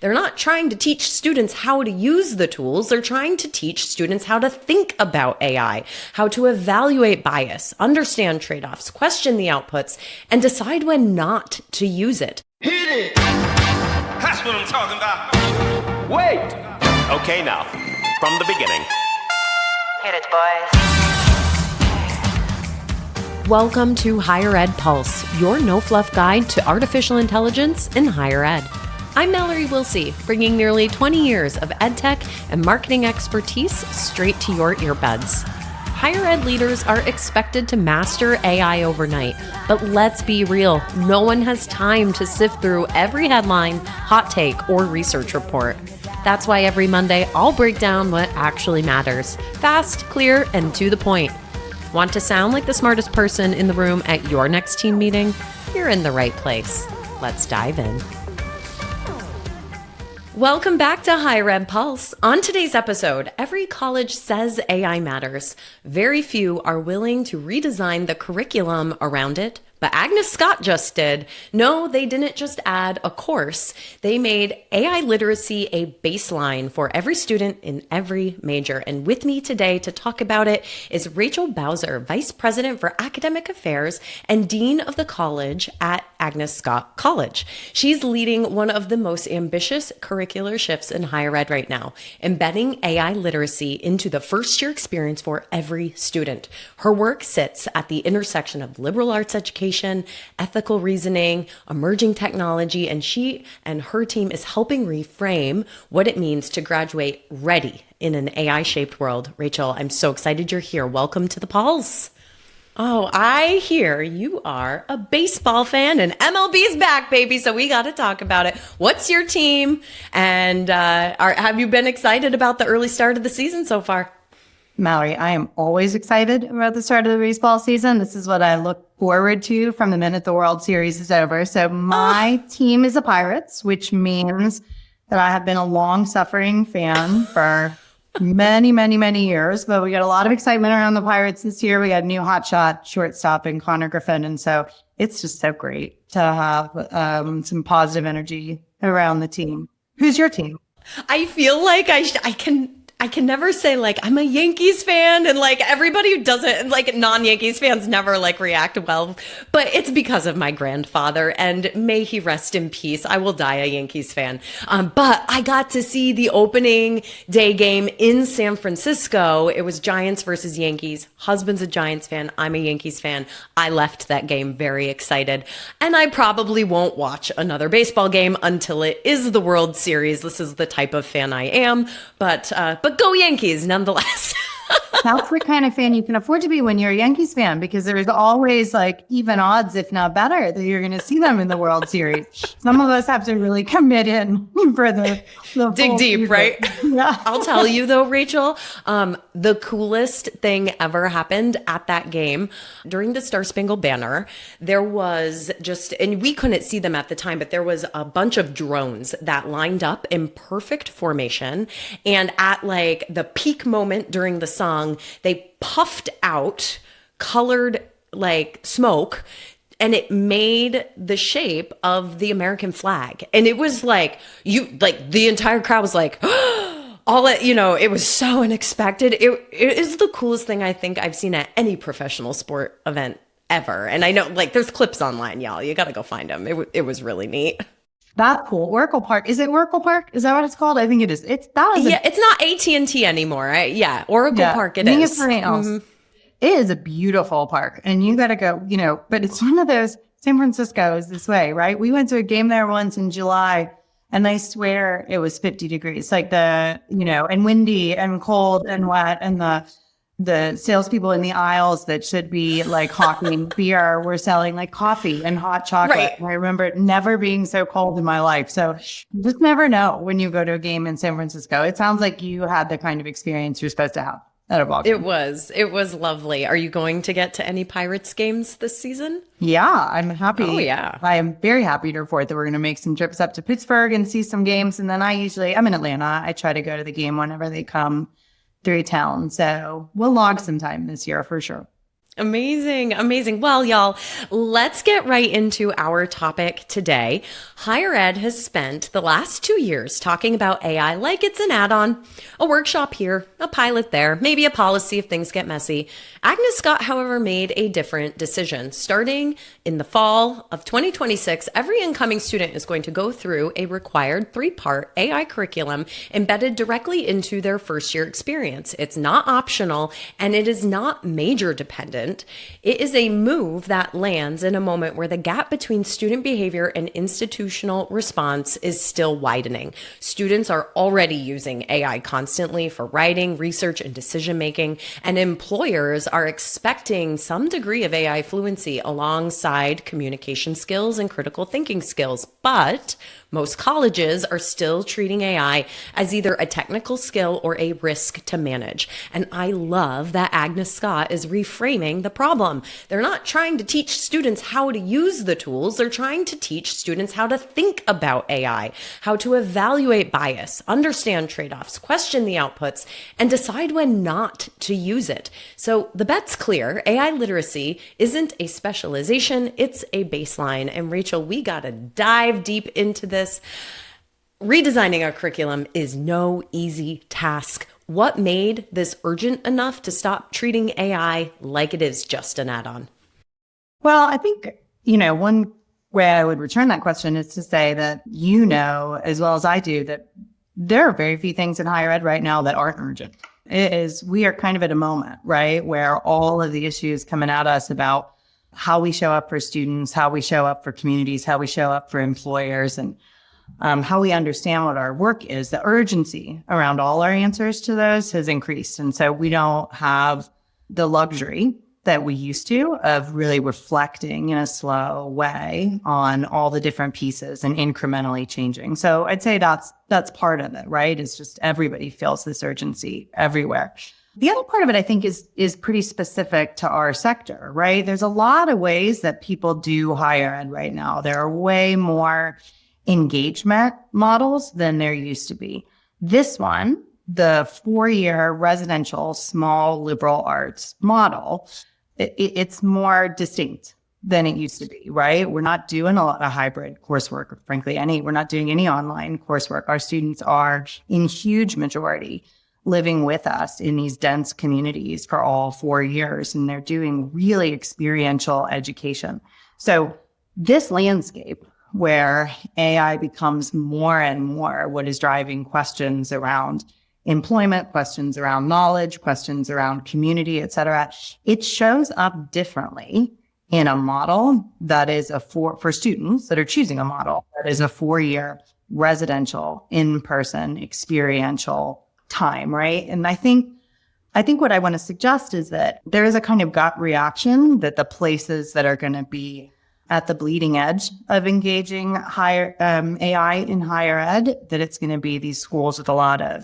They're not trying to teach students how to use the tools. They're trying to teach students how to think about AI, how to evaluate bias, understand trade-offs, question the outputs, and decide when not to use it. Hit it! That's what I'm talking about. Wait! Okay, now, from the beginning. Hit it, boys. Welcome to Higher Ed Pulse, your no-fluff guide to artificial intelligence in higher ed. I'm Mallory, bringing nearly 20 years of edtech and marketing expertise straight to your earbuds. Higher ed leaders are expected to master AI overnight, but let's be real, no one has time to sift through every headline, hot take, or research report. That's why every Monday I'll break down what actually matters, fast, clear, and to the point. Want to sound like the smartest person in the room at your next team meeting? You're in the right place. Let's dive in. Welcome back to Higher Ed Pulse. On today's episode, every college says AI matters. Very few are willing to redesign the curriculum around it, but Agnes Scott just did. No, they didn't just add a course. They made AI literacy a baseline for every student in every major. And with me today to talk about it is Rachel Bowser, Vice President for Academic Affairs and Dean of the College at Agnes Scott College. She's leading one of the most ambitious curricular shifts in higher ed right now, embedding AI literacy into the first-year experience for every student. Her work sits at the intersection of liberal arts education, ethical reasoning, emerging technology, and she and her team is helping reframe what it means to graduate ready in an AI-shaped world. Rachel, I'm so excited you're here. Welcome to the Pulse. Oh, I hear you are a baseball fan and MLB's back, baby. So we got to talk about it. What's your team? And have you been excited about the early start of the season so far? Mallory, I am always excited about the start of the baseball season. This is what I look forward to from the minute the World Series is over. So my team is the Pirates, which means that I have been a long-suffering fan for many, many, many years. But we got a lot of excitement around the Pirates this year. We got a new hotshot shortstop in Connor Griffin. And so it's just so great to have some positive energy around the team. Who's your team? I feel like I can never say like I'm a Yankees fan, and like everybody who doesn't, like non-Yankees fans never like react well, but it's because of my grandfather, and may he rest in peace. I will die a Yankees fan. But I got to see the opening day game in San Francisco. It was Giants versus Yankees. Husband's a Giants fan. I'm a Yankees fan. I left that game very excited, and I probably won't watch another baseball game until it is the World Series. This is the type of fan I am, but go Yankees nonetheless. That's the kind of fan you can afford to be when you're a Yankees fan, because there's always like even odds, if not better, that you're going to see them in the World Series. Some of us have to really commit in for the dig deep, season. Right? Yeah. I'll tell you though, Rachel, the coolest thing ever happened at that game during the Star Spangled Banner. There was and we couldn't see them at the time, but there was a bunch of drones that lined up in perfect formation. And at like the peak moment during the song, they puffed out colored like smoke, and it made the shape of the American flag. And it was like the entire crowd was like it was so unexpected. It is the coolest thing I think I've seen at any professional sport event ever. And I know like there's clips online, y'all. You got to go find them. It was really neat. That's cool. Oracle Park. Is it Oracle Park? Is that what it's called? I think it is. It's not AT&T anymore. Right? Yeah. Oracle Park it is. It's something else. Mm-hmm. It is a beautiful park, and you got to go, but it's one of those, San Francisco is this way, right? We went to a game there once in July, and I swear it was 50 degrees, like and windy and cold and wet, and the salespeople in the aisles that should be like hawking beer were selling like coffee and hot chocolate. Right. And I remember it never being so cold in my life. So you just never know when you go to a game in San Francisco. It sounds like you had the kind of experience you're supposed to have at a ball game. It was lovely. Are you going to get to any Pirates games this season? Yeah, I'm happy. Oh, yeah. I am very happy to report that we're going to make some trips up to Pittsburgh and see some games. And then I'm in Atlanta. I try to go to the game whenever they come through town. So we'll log some time this year for sure. Amazing, amazing. Well, y'all, let's get right into our topic today. Higher ed has spent the last 2 years talking about AI like it's an add-on, a workshop here, a pilot there, maybe a policy if things get messy. Agnes Scott, however, made a different decision. Starting in the fall of 2026, every incoming student is going to go through a required 3-part AI curriculum embedded directly into their first year experience. It's not optional and it is not major dependent. It is a move that lands in a moment where the gap between student behavior and institutional response is still widening. Students are already using AI constantly for writing, research, and decision making, and employers are expecting some degree of AI fluency alongside communication skills and critical thinking skills. But most colleges are still treating AI as either a technical skill or a risk to manage. And I love that Agnes Scott is reframing the problem. They're not trying to teach students how to use the tools. They're trying to teach students how to think about AI, how to evaluate bias, understand trade-offs, question the outputs, and decide when not to use it. So the bet's clear. AI literacy isn't a specialization, it's a baseline. And Rachel, we gotta dive deep into this. Redesigning our curriculum is no easy task. What made this urgent enough to stop treating AI like it is just an add-on? Well, I think, one way I would return that question is to say that as well as I do, that there are very few things in higher ed right now that aren't urgent. We are kind of at a moment, right, where all of the issues coming at us about how we show up for students, how we show up for communities, how we show up for employers, and how we understand what our work is, the urgency around all our answers to those has increased. And so we don't have the luxury that we used to of really reflecting in a slow way on all the different pieces and incrementally changing. So I'd say that's part of it, right? It's just everybody feels this urgency everywhere. The other part of it, I think, is pretty specific to our sector, right? There's a lot of ways that people do higher ed right now. There are way more engagement models than there used to be. This one, the 4-year residential small liberal arts model, it's more distinct than it used to be, right? We're not doing a lot of hybrid coursework, or frankly, we're not doing any online coursework. Our students are in huge majority living with us in these dense communities for all 4 years, and they're doing really experiential education. So this landscape where AI becomes more and more what is driving questions around employment, questions around knowledge, questions around community, et cetera, it shows up differently in a model that is for students that are choosing a model that is a 4-year residential, in-person, experiential time, right? And I think what I want to suggest is that there is a kind of gut reaction that the places that are going to be at the bleeding edge of engaging higher AI in higher ed, that it's going to be these schools with a lot of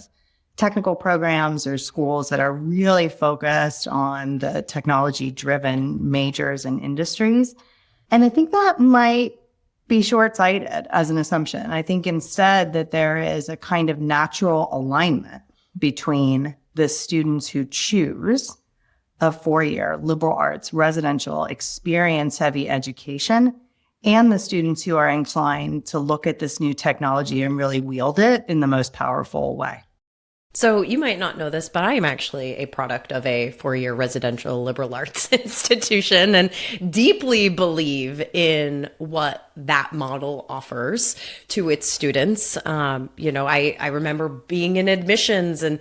technical programs or schools that are really focused on the technology-driven majors and industries. And I think that might be short-sighted as an assumption. I think instead that there is a kind of natural alignment between the students who choose a 4-year liberal arts residential experience-heavy education and the students who are inclined to look at this new technology and really wield it in the most powerful way. So you might not know this, but I am actually a product of a 4-year residential liberal arts institution and deeply believe in what that model offers to its students. I remember being in admissions and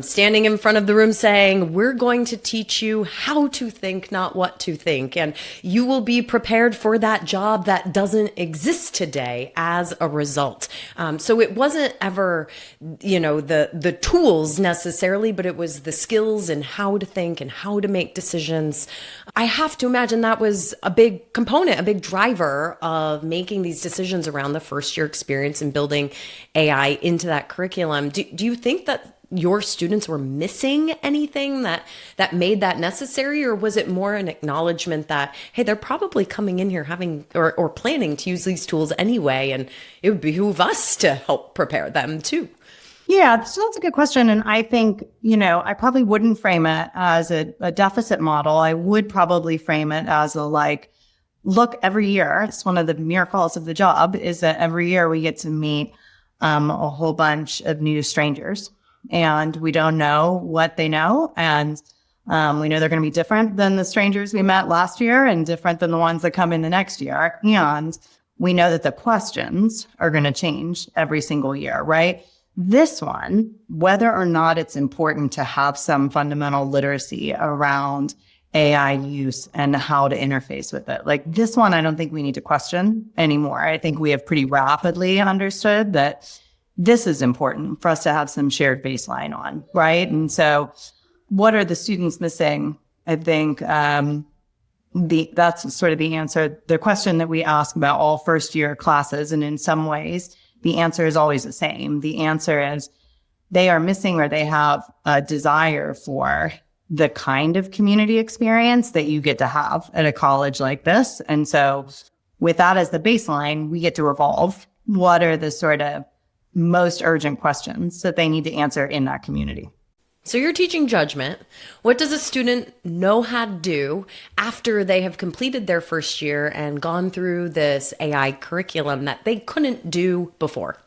standing in front of the room saying, we're going to teach you how to think, not what to think. And you will be prepared for that job that doesn't exist today as a result. So it wasn't ever, the tools necessarily, but it was the skills and how to think and how to make decisions. I have to imagine that was a big component, a big driver of making these decisions around the first year experience and building AI into that curriculum. Do you think that your students were missing anything that made that necessary, or was it more an acknowledgement that, hey, they're probably coming in here having or planning to use these tools anyway, and it would behoove us to help prepare them too? Yeah, so that's a good question. And I think, I probably wouldn't frame it as a deficit model. I would probably frame it as look, every year, it's one of the miracles of the job is that every year we get to meet a whole bunch of new strangers, and we don't know what they know. And we know they're going to be different than the strangers we met last year and different than the ones that come in the next year. And we know that the questions are going to change every single year, right? This one, whether or not it's important to have some fundamental literacy around AI use and how to interface with it. Like this one, I don't think we need to question anymore. I think we have pretty rapidly understood that this is important for us to have some shared baseline on, right? And so what are the students missing? I think that's sort of the answer. The question that we ask about all first year classes, and in some ways, the answer is always the same. The answer is they are missing or they have a desire for the kind of community experience that you get to have at a college like this. And so with that as the baseline, we get to evolve. What are the sort of most urgent questions that they need to answer in that community? So you're teaching judgment. What does a student know how to do after they have completed their first year and gone through this AI curriculum that they couldn't do before?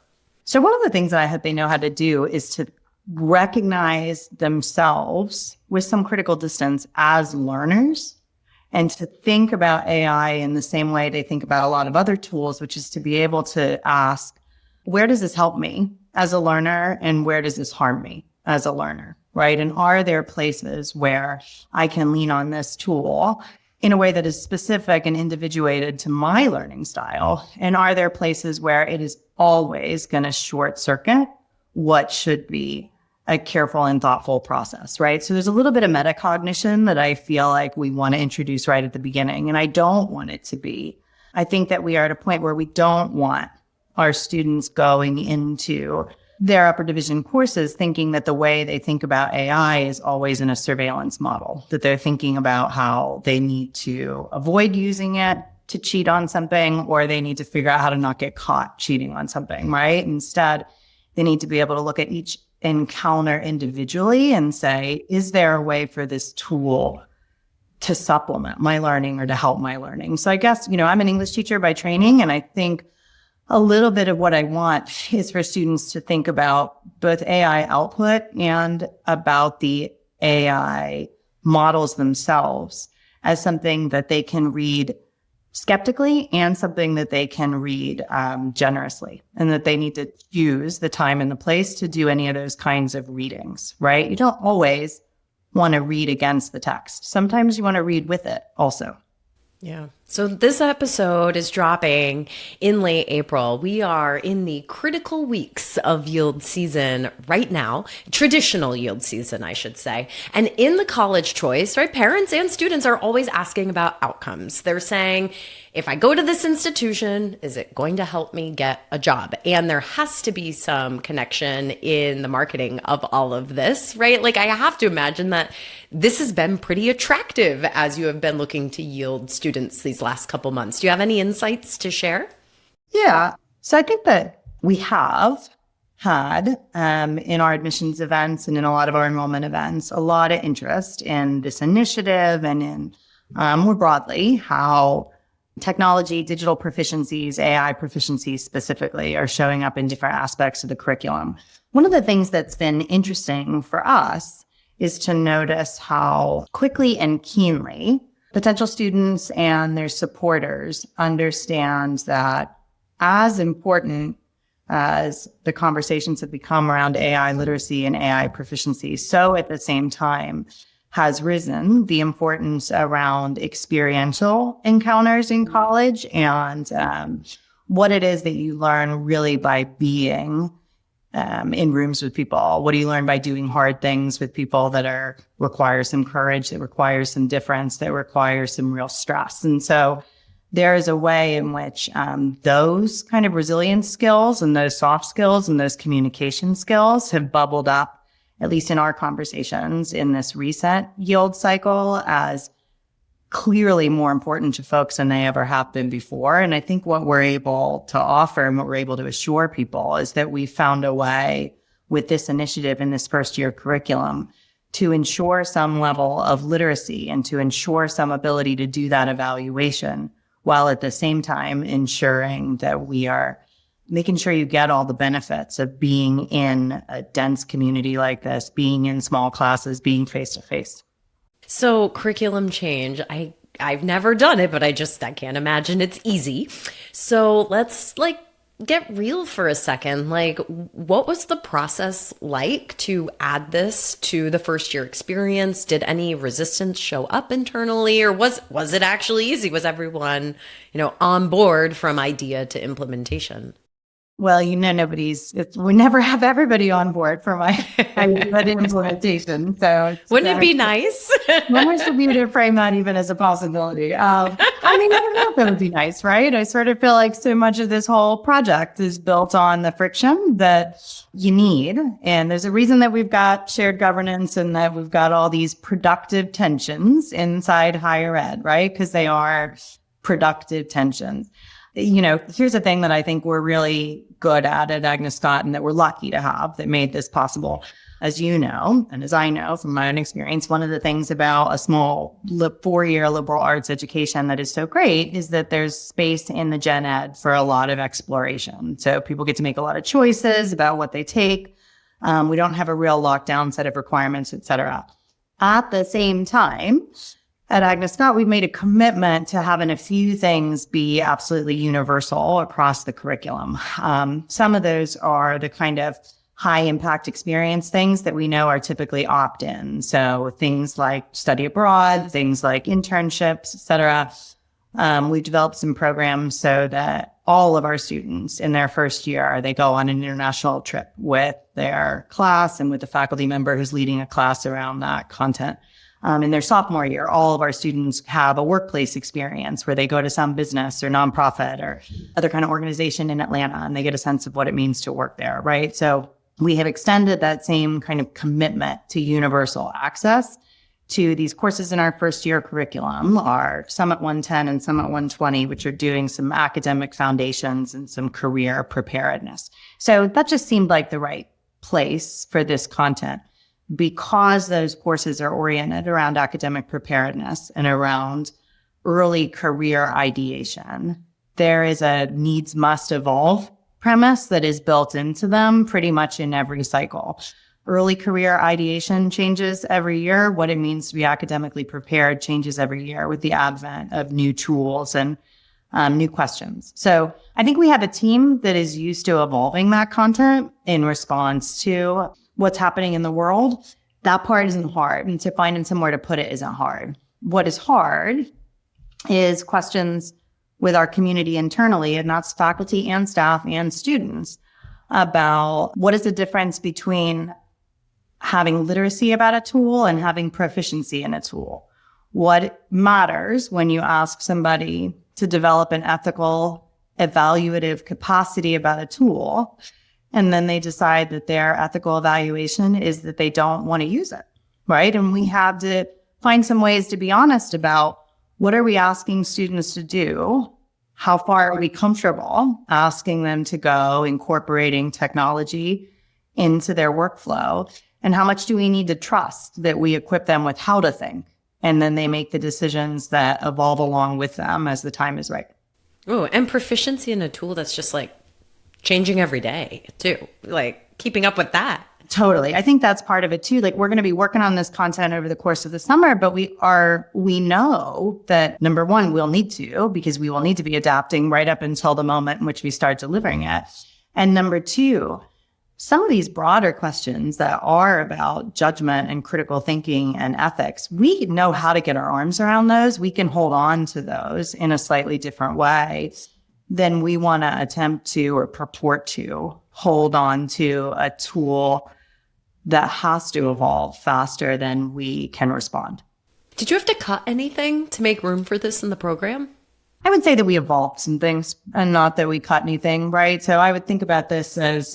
So one of the things that I hope they know how to do is to recognize themselves with some critical distance as learners, and to think about AI in the same way they think about a lot of other tools, which is to be able to ask, where does this help me as a learner and where does this harm me as a learner, right? And are there places where I can lean on this tool in a way that is specific and individuated to my learning style? And are there places where it is always going to short circuit what should be a careful and thoughtful process, right? So there's a little bit of metacognition that I feel like we want to introduce right at the beginning. And I don't want it to be. I think that we are at a point where we don't want our students going into their upper division courses thinking that the way they think about AI is always in a surveillance model, that they're thinking about how they need to avoid using it to cheat on something, or they need to figure out how to not get caught cheating on something, right? Instead, they need to be able to look at each encounter individually and say, is there a way for this tool to supplement my learning or to help my learning? So I guess, I'm an English teacher by training, and I think a little bit of what I want is for students to think about both AI output and about the AI models themselves as something that they can read skeptically and something that they can read generously, and that they need to use the time and the place to do any of those kinds of readings, right? You don't always want to read against the text. Sometimes you want to read with it also. Yeah. So this episode is dropping in late April. We are in the critical weeks of yield season right now, traditional yield season, I should say. And in the college choice, right, parents and students are always asking about outcomes. They're saying, if I go to this institution, is it going to help me get a job? And there has to be some connection in the marketing of all of this, right? Like I have to imagine that this has been pretty attractive as you have been looking to yield students these last couple months. Do you have any insights to share? Yeah. So I think that we have had in our admissions events and in a lot of our enrollment events, a lot of interest in this initiative and in more broadly how technology, digital proficiencies, AI proficiencies specifically are showing up in different aspects of the curriculum. One of the things that's been interesting for us is to notice how quickly and keenly potential students and their supporters understand that as important as the conversations have become around AI literacy and AI proficiency, so at the same time has risen the importance around experiential encounters in college and what it is that you learn really by being in rooms with people. What do you learn by doing hard things with people that require some courage, that require some difference, that require some real stress? And so there is a way in which those kind of resilience skills and those soft skills and those communication skills have bubbled up, at least in our conversations in this recent yield cycle, as clearly more important to folks than they ever have been before. And I think what we're able to offer and what we're able to assure people is that we found a way with this initiative in this first year curriculum to ensure some level of literacy and to ensure some ability to do that evaluation, while at the same time ensuring that we are making sure you get all the benefits of being in a dense community like this, being in small classes, being face-to-face. So curriculum change, I've never done it, but I can't imagine it's easy. So let's get real for a second. What was the process like to add this to the first year experience? Did any resistance show up internally, or was it actually easy? Was everyone, on board from idea to implementation? Well, we never have everybody on board for my implementation. So wouldn't it be nice? Nice of you to frame that even as a possibility. I don't know if that would be nice, right? I sort of feel like so much of this whole project is built on the friction that you need. And there's a reason that we've got shared governance and that we've got all these productive tensions inside higher ed, right? Because they are productive tensions. Here's a thing that I think we're really good at Agnes Scott and that we're lucky to have that made this possible. As you know, and as I know from my own experience, one of the things about a small 4-year liberal arts education that is so great is that there's space in the gen ed for a lot of exploration. So people get to make a lot of choices about what they take. We don't have a real lockdown set of requirements, et cetera. At the same time, at Agnes Scott, we've made a commitment to having a few things be absolutely universal across the curriculum. Some of those are the kind of high impact experience things that we know are typically opt-in. So things like study abroad, things like internships, et cetera. We've developed some programs so that all of our students in their first year, they go on an international trip with their class and with the faculty member who's leading a class around that content. In their sophomore year, all of our students have a workplace experience where they go to some business or nonprofit or other kind of organization in Atlanta, and they get a sense of what it means to work there, right? So we have extended that same kind of commitment to universal access to these courses in our first year curriculum, our Summit 110 and Summit 120, which are doing some academic foundations and some career preparedness. So that just seemed like the right place for this content, because those courses are oriented around academic preparedness and around early career ideation. There is a needs must evolve premise that is built into them pretty much in every cycle. Early career ideation changes every year. What it means to be academically prepared changes every year with the advent of new tools and new questions. So I think we have a team that is used to evolving that content in response to what's happening in the world. That part isn't hard, and to find somewhere to put it isn't hard. What is hard is questions with our community internally, and that's faculty and staff and students, about what is the difference between having literacy about a tool and having proficiency in a tool. What matters when you ask somebody to develop an ethical, evaluative capacity about a tool, and then they decide that their ethical evaluation is that they don't want to use it, right? And we have to find some ways to be honest about what are we asking students to do? How far are we comfortable asking them to go, incorporating technology into their workflow? And how much do we need to trust that we equip them with how to think? And then they make the decisions that evolve along with them as the time is right. Oh, and proficiency in a tool that's just changing every day too, keeping up with that. Totally. I think that's part of it too. We're going to be working on this content over the course of the summer, but we know that number one, we'll need to, because we will need to be adapting right up until the moment in which we start delivering it. And number two, some of these broader questions that are about judgment and critical thinking and ethics, we know how to get our arms around those. We can hold on to those in a slightly different way than we want to attempt to or purport to hold on to a tool that has to evolve faster than we can respond. Did you have to cut anything to make room for this in the program? I would say that we evolved some things and not that we cut anything, right? So I would think about this as,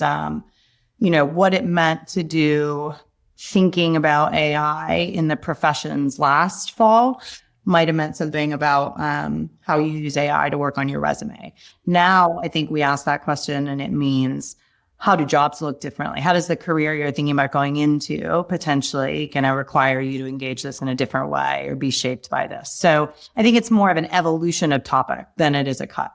what it meant to do thinking about AI in the professions last fall might have meant something about how you use AI to work on your resume. Now, I think we ask that question and it means, how do jobs look differently? How does the career you're thinking about going into potentially going to require you to engage this in a different way or be shaped by this? So I think it's more of an evolution of topic than it is a cut.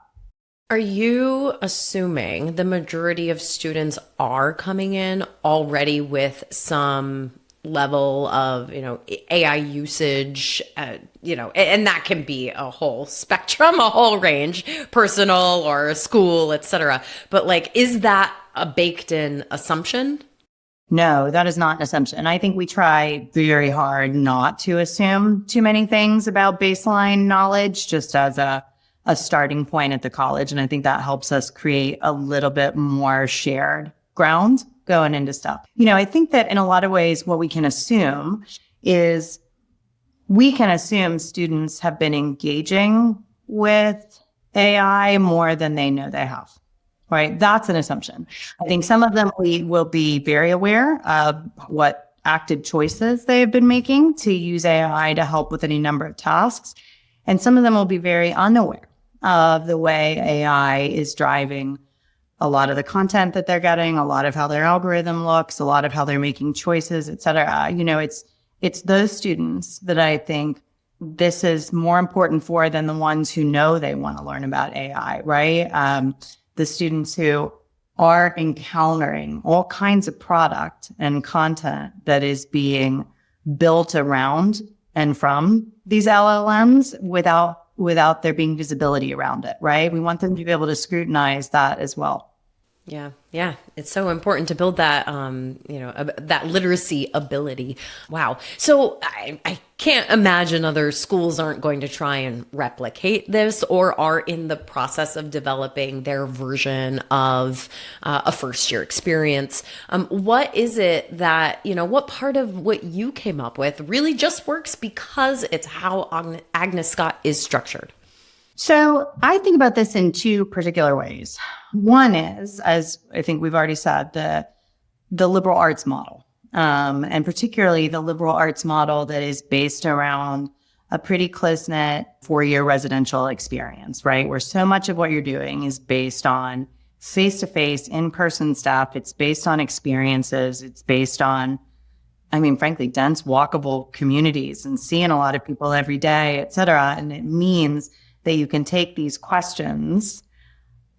Are you assuming the majority of students are coming in already with some level of, AI usage, and that can be a whole spectrum, a whole range, personal or school, etc. But like, is that a baked in assumption? No, that is not an assumption. I think we try very hard not to assume too many things about baseline knowledge just as a starting point at the college. And I think that helps us create a little bit more shared ground going into stuff. I think that in a lot of ways, what we can assume is students have been engaging with AI more than they know they have, right? That's an assumption. I think some of them we will be very aware of what active choices they have been making to use AI to help with any number of tasks. And some of them will be very unaware of the way AI is driving a lot of the content that they're getting, a lot of how their algorithm looks, a lot of how they're making choices, et cetera. It's those students that I think this is more important for than the ones who know they want to learn about AI, right? The students who are encountering all kinds of product and content that is being built around and from these LLMs without there being visibility around it, right? We want them to be able to scrutinize that as well. Yeah. It's so important to build that, that literacy ability. Wow. So I can't imagine other schools aren't going to try and replicate this or are in the process of developing their version of a first year experience. What is it that, what part of what you came up with really just works because it's how Agnes Scott is structured? So I think about this in two particular ways. One is, as I think we've already said, the liberal arts model, and particularly the liberal arts model that is based around a pretty close-knit 4-year residential experience, right? Where so much of what you're doing is based on face-to-face, in-person stuff. It's based on experiences. It's based on, frankly, dense, walkable communities and seeing a lot of people every day, et cetera. And it means that you can take these questions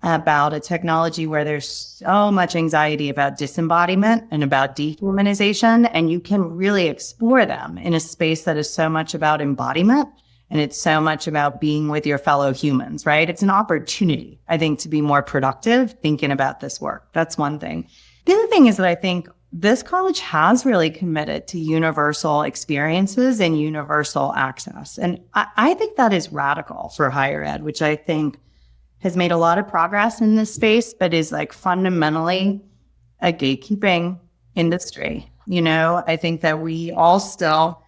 about a technology where there's so much anxiety about disembodiment and about dehumanization, and you can really explore them in a space that is so much about embodiment, and it's so much about being with your fellow humans, right? It's an opportunity, I think, to be more productive thinking about this work. That's one thing. The other thing is that I think this college has really committed to universal experiences and universal access. And I think that is radical for higher ed, which I think has made a lot of progress in this space, but is like fundamentally a gatekeeping industry. I think that we all still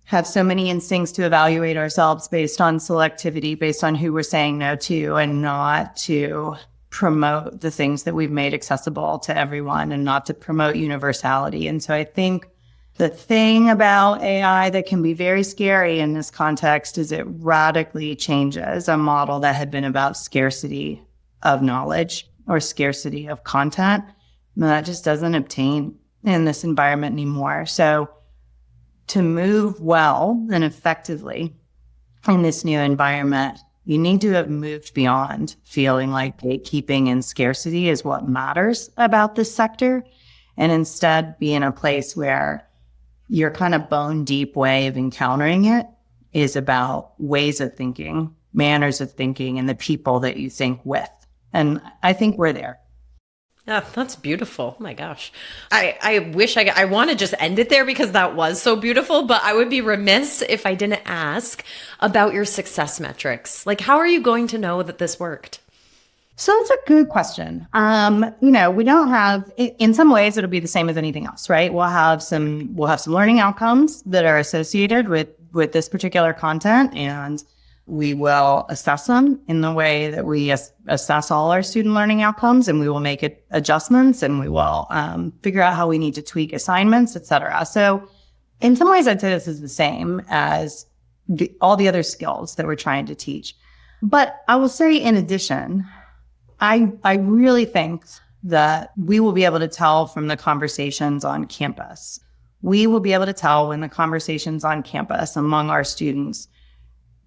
have so many instincts to evaluate ourselves based on selectivity, based on who we're saying no to, and not to promote the things that we've made accessible to everyone and not to promote universality. And so I think the thing about AI that can be very scary in this context is it radically changes a model that had been about scarcity of knowledge or scarcity of content. And that just doesn't obtain in this environment anymore. So to move well and effectively in this new environment, you need to have moved beyond feeling like gatekeeping and scarcity is what matters about this sector, and instead be in a place where your kind of bone deep way of encountering it is about ways of thinking, manners of thinking, and the people that you think with. And I think we're there. Yeah, that's beautiful. Oh my gosh. I wish I want to just end it there because that was so beautiful, but I would be remiss if I didn't ask about your success metrics. Like, how are you going to know that this worked? So it's a good question. We don't have, in some ways, it'll be the same as anything else, right? We'll have some learning outcomes that are associated with this particular content, and we will assess them in the way that we assess all our student learning outcomes, and we will make adjustments, and we will figure out how we need to tweak assignments, et cetera. So in some ways, I'd say this is the same as all the other skills that we're trying to teach. But I will say, in addition, I really think that we will be able to tell from the conversations on campus. We will be able to tell when the conversations on campus among our students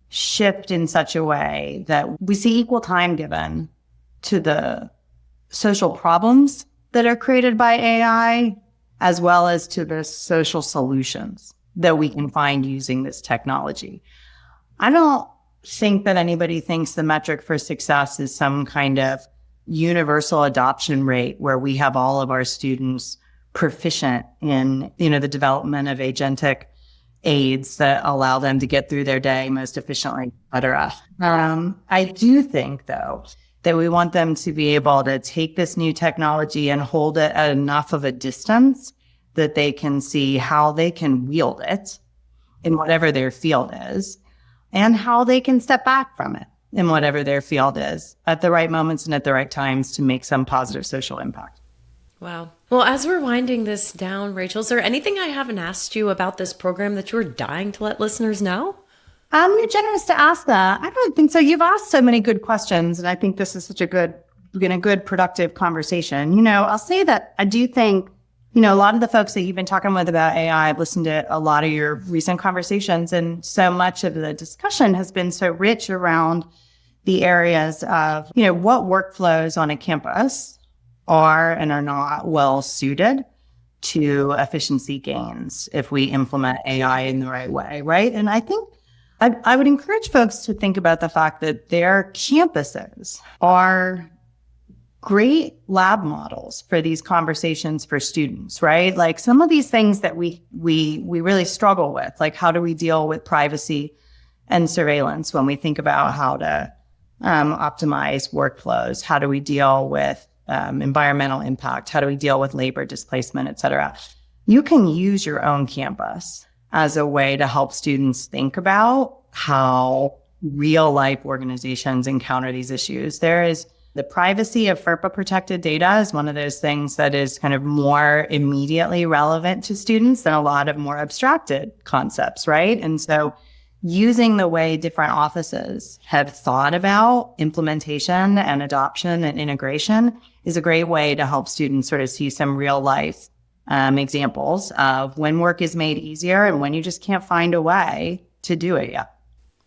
shift in such a way that we see equal time given to the social problems that are created by AI, as well as to the social solutions that we can find using this technology. I don't think that anybody thinks the metric for success is some kind of universal adoption rate where we have all of our students proficient in, the development of agentic aids that allow them to get through their day most efficiently, et cetera. I do think, though, that we want them to be able to take this new technology and hold it at enough of a distance that they can see how they can wield it in whatever their field is and how they can step back from it in whatever their field is at the right moments and at the right times to make some positive social impact. Wow. Well, as we're winding this down, Rachel, is there anything I haven't asked you about this program that you're dying to let listeners know? You're generous to ask that. I don't think so. You've asked so many good questions, and I think this is such a good, productive conversation. I'll say that I do think, a lot of the folks that you've been talking with about AI, I've listened to a lot of your recent conversations, and so much of the discussion has been so rich around the areas of, what workflows on a campus are and are not well suited to efficiency gains if we implement AI in the right way, right? And I think I would encourage folks to think about the fact that their campuses are great lab models for these conversations for students, right? Like some of these things that we really struggle with, like how do we deal with privacy and surveillance when we think about how to optimize workflows? How do we deal with environmental impact? How do we deal with labor displacement, et cetera? You can use your own campus as a way to help students think about how real life organizations encounter these issues. There is the privacy of FERPA protected data is one of those things that is kind of more immediately relevant to students than a lot of more abstracted concepts, right? And so using the way different offices have thought about implementation and adoption and integration is a great way to help students sort of see some real life examples of when work is made easier and when you just can't find a way to do it yet.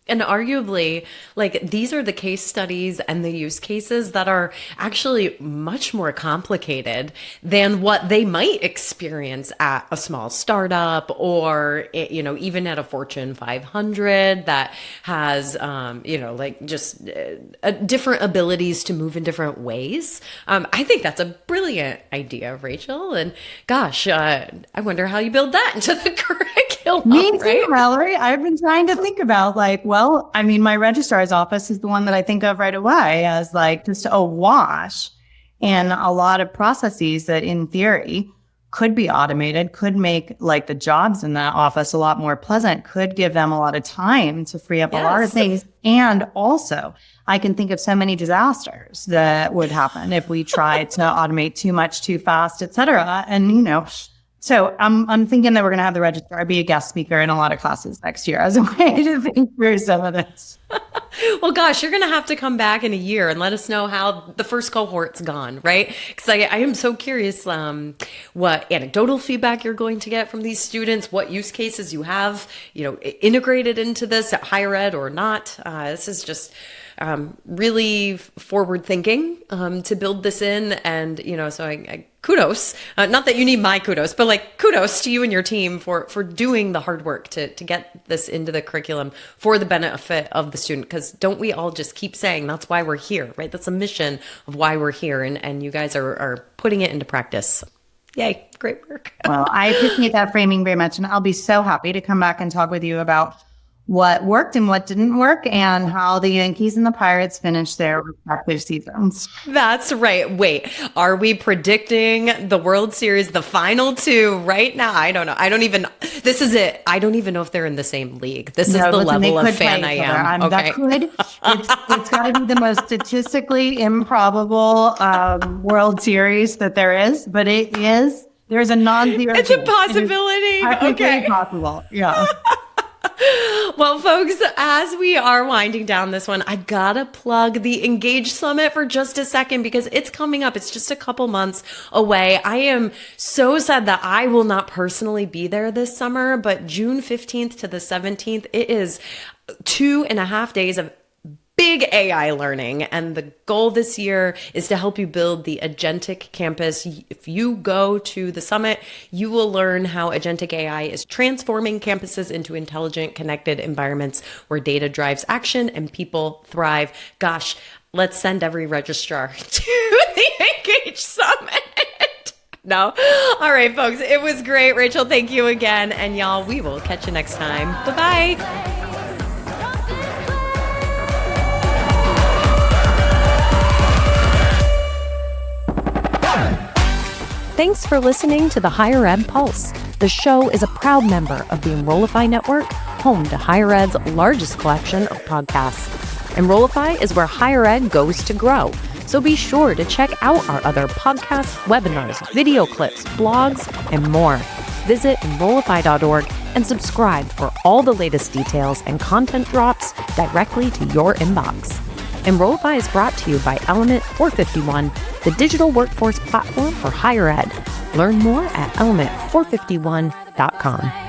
And arguably, like, these are the case studies and the use cases that are actually much more complicated than what they might experience at a small startup or, even at a Fortune 500 that has, just different abilities to move in different ways. I think that's a brilliant idea, Rachel. And gosh, I wonder how you build that into the curriculum. Me too, right? Mallory. I've been trying to think about my registrar's office is the one that I think of right away as like just a wash and a lot of processes that in theory could be automated, could make like the jobs in that office a lot more pleasant, could give them a lot of time to free up a lot of things. And also I can think of so many disasters that would happen if we tried to automate too much, too fast, et cetera. And, so I'm thinking that we're going to have the registrar be a guest speaker in a lot of classes next year as a way to think through some of this. Well, gosh, you're going to have to come back in a year and let us know how the first cohort's gone, right? Because I am so curious what anecdotal feedback you're going to get from these students, what use cases you have, integrated into this at higher ed or not. This is just really forward thinking to build this in. And, so I kudos, not that you need my kudos, but like kudos to you and your team for doing the hard work to get this into the curriculum for the benefit of the student. Because don't we all just keep saying that's why we're here, right? That's a mission of why we're here. And you guys are putting it into practice. Yay, great work. Well, I appreciate that framing very much. And I'll be so happy to come back and talk with you about what worked and what didn't work and how the Yankees and the Pirates finished their respective seasons. That's right. Wait, are we predicting the World Series, the final two right now? I don't know. This is it. I don't even know if they're in the same league. This is the level of fan I am. Okay. It's got to be the most statistically improbable World Series that there is, but it is. There's a non-zero. It's a possibility. Okay. Possible. Yeah. Well, folks, as we are winding down this one, I gotta plug the Engage Summit for just a second because it's coming up. It's just a couple months away. I am so sad that I will not personally be there this summer, but June 15th to the 17th, it is 2.5 days of big AI learning. And the goal this year is to help you build the Agentic campus. If you go to the summit, you will learn how Agentic AI is transforming campuses into intelligent, connected environments where data drives action and people thrive. Gosh, let's send every registrar to the Engage Summit. No? All right, folks, it was great. Rachel, thank you again. And y'all, we will catch you next time. Bye-bye. Thanks for listening to the Higher Ed Pulse. The show is a proud member of the Enrollify Network, home to Higher Ed's largest collection of podcasts. Enrollify is where higher ed goes to grow. So be sure to check out our other podcasts, webinars, video clips, blogs, and more. Visit enrollify.org and subscribe for all the latest details and content drops directly to your inbox. Enrollify is brought to you by Element 451, the digital workforce platform for higher ed. Learn more at element451.com.